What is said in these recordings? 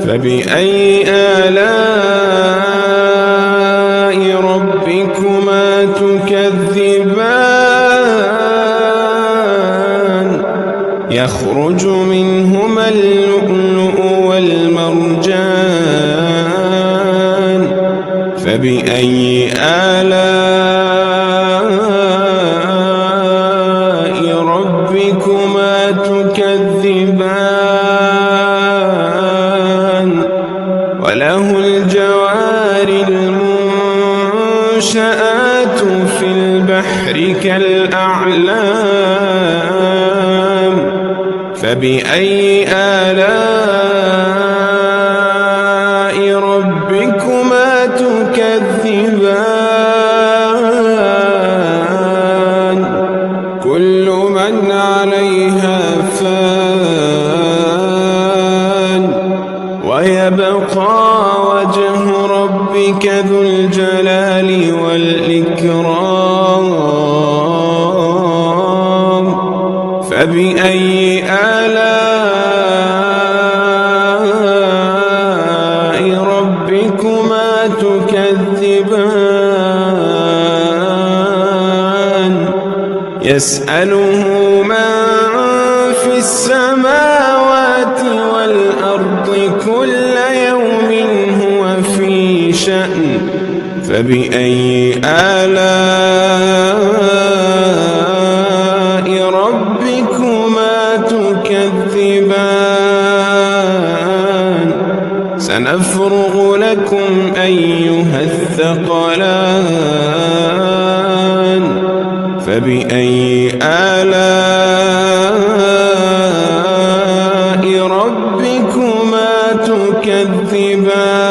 فبأي آلاء ربكما تكذبان يخرج منهما اللؤلؤ والمرجان فبأي آلاء ربكما تكذبان وله الجوار المنشآت في البحر كالأعلام فبأي آلاء ربكما تكذبان كل من عليها فان ويبقى وجه ربك ذو الجلال والإكرام فبأي آلاء ربكما تكذبان يسأله من في السماوات والأرض كل يوم هو في شأن فبأي آلاء ربكما تكذبان سنفرغ لكم أيها الثقلان فبأي آلاء ربكما تكذبان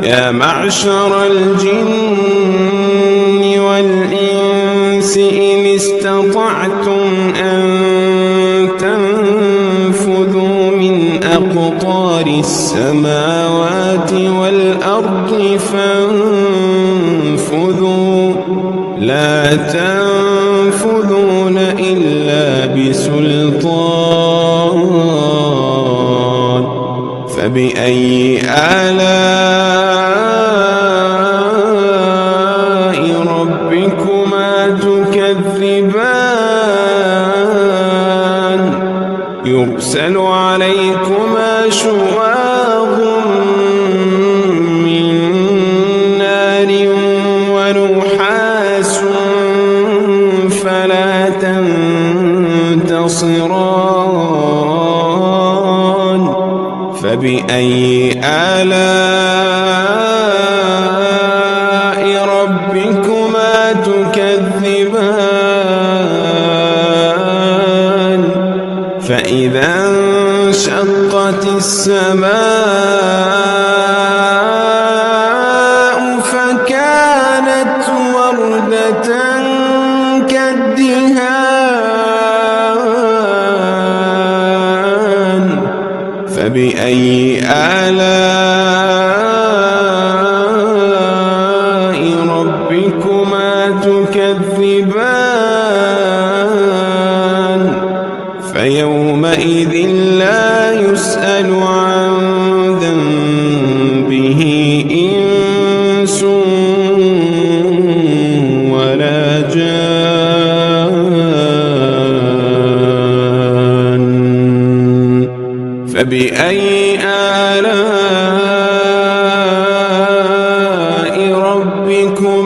يا معشر الجن والإنس إن استطعتم أن تنفذوا من أقطار السماوات والأرض فانفذوا لا تنفذون إلا بسلطان فبأي آلاء ربكما تكذبان يرسل عليكما شواظ من نار ونحاس فلا تنتصران فبأي آلاء ربكما تكذبان فإذا انشقت السماء فكانت وردة كالدهان فبأي آلاء ربكما تكذبان فيومئذ لا يسأل عن ذنبه إنس ولا جان فبأي آلاء ربكما